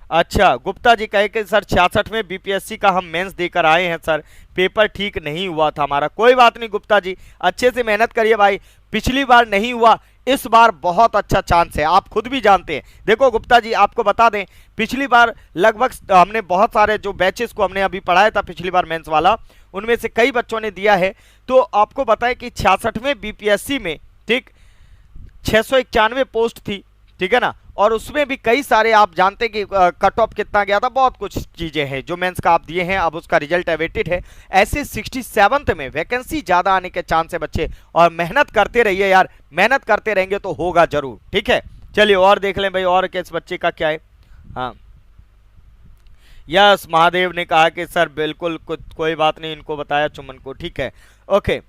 Speaker 1: अच्छा, गुप्ता जी कहे कि सर 66 में बीपीएससी का हम मेंस देकर आए हैं सर, पेपर ठीक नहीं हुआ था हमारा। कोई बात नहीं गुप्ता जी, अच्छे से मेहनत करिए भाई। पिछली बार नहीं हुआ, इस बार बहुत अच्छा चांस है, आप खुद भी जानते हैं। देखो गुप्ता जी, आपको बता दें, पिछली बार लगभग हमने बहुत सारे जो बैचेस को हमने अभी पढ़ाया था पिछली बार मेंस वाला, उनमें से कई बच्चों ने दिया है। तो आपको बताएं कि 66वें बीपीएससी में, ठीक, 691 पोस्ट थी, ठीक है ना, और उसमें भी कई सारे आप जानते हैं कि कट ऑफ कितना गया था, बहुत कुछ चीजें हैं जो मेंस का आप दिए हैं, अब उसका रिजल्ट अवेटेड है। ऐसे 67th में वैकेंसी ज्यादा आने के चांस है बच्चे, और मेहनत करते रहिए यार, मेहनत करते रहेंगे तो होगा जरूर, ठीक है। चलिए और देख लें भाई, और किस बच्चे का क्या है। हाँ यस, महादेव ने कहा कि सर बिल्कुल कोई बात नहीं, इनको बताया चुमन को, ठीक है, ओके।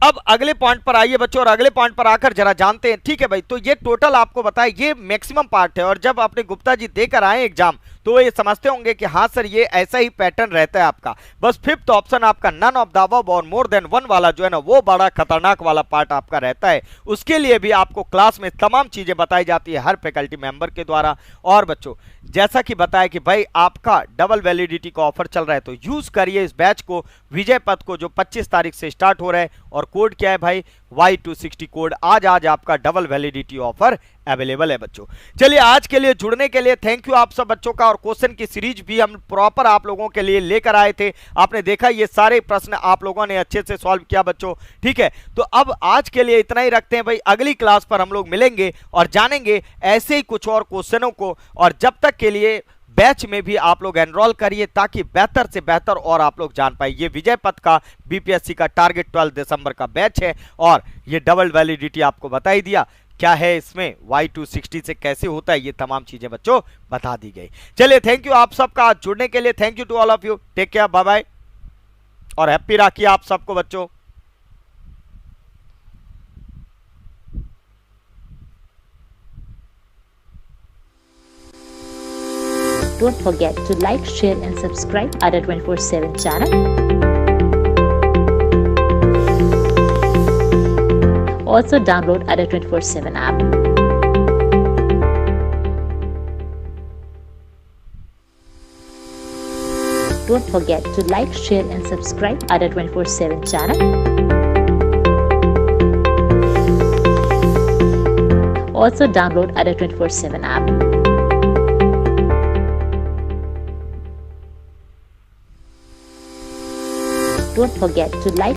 Speaker 1: अब अगले पॉइंट पर आइए बच्चों, और अगले पॉइंट पर आकर जरा जानते हैं, ठीक है भाई। तो ये टोटल आपको बताया, ये मैक्सिमम पार्ट है, और जब अपने गुप्ता जी देकर आए एग्जाम तो ये समझते होंगे कि हाँ सर ये ऐसा ही पैटर्न रहता है आपका। बस 5th ऑप्शन आपका नन ऑफ द अबव और मोर देन वन वाला जो है ना, वो बड़ा खतरनाक वाला पार्ट आपका रहता है। उसके लिए भी आपको क्लास में तमाम चीजें बताई जाती है हर फैकल्टी मेंबर के द्वारा। और बच्चों जैसा कि बताया कि भाई आपका डबल वैलिडिटी का ऑफर चल रहा है, तो यूज करिए इस बैच को, विजय पथ को, जो 25 तारीख से स्टार्ट हो रहा है। और कोड क्या है भाई, Y260 कोड। आज आपका डबल वैलिडिटी ऑफर अवेलेबल है बच्चों। चलिए आज के लिए जुड़ने के लिए थैंक यू आप सब बच्चों का। और क्वेश्चन की सीरीज भी हम प्रॉपर आप लोगों के लिए लेकर आए थे, आपने देखा ये सारे प्रश्न आप लोगों ने अच्छे से सॉल्व किया बच्चों, ठीक है। तो अब आज के लिए इतना ही रखते हैं भाई, अगली क्लास पर हम लोग मिलेंगे और जानेंगे ऐसे ही कुछ और क्वेश्चनों को। और जब तक के लिए बैच में भी आप लोग एनरोल करिए, ताकि बेहतर से बेहतर और आप लोग जान पाए। ये विजय पथ का बीपीएससी का टारगेट 12 दिसंबर का बैच है, और ये डबल वैलिडिटी आपको बता ही दिया क्या है इसमें, Y260 से कैसे होता है, ये तमाम चीजें बच्चों बता दी गई। चलिए थैंक यू आप सबका जुड़ने के लिए, thank you to all of you, take care, bye bye, और हैप्पी राखी आप सबको बच्चों।
Speaker 2: Don't forget to like, share and subscribe Adda 24/7 channel. Also download Adda 24/7 app. Don't forget to like, share and subscribe Adda 24/7 channel. Also download Adda 24/7 app. Don't forget to like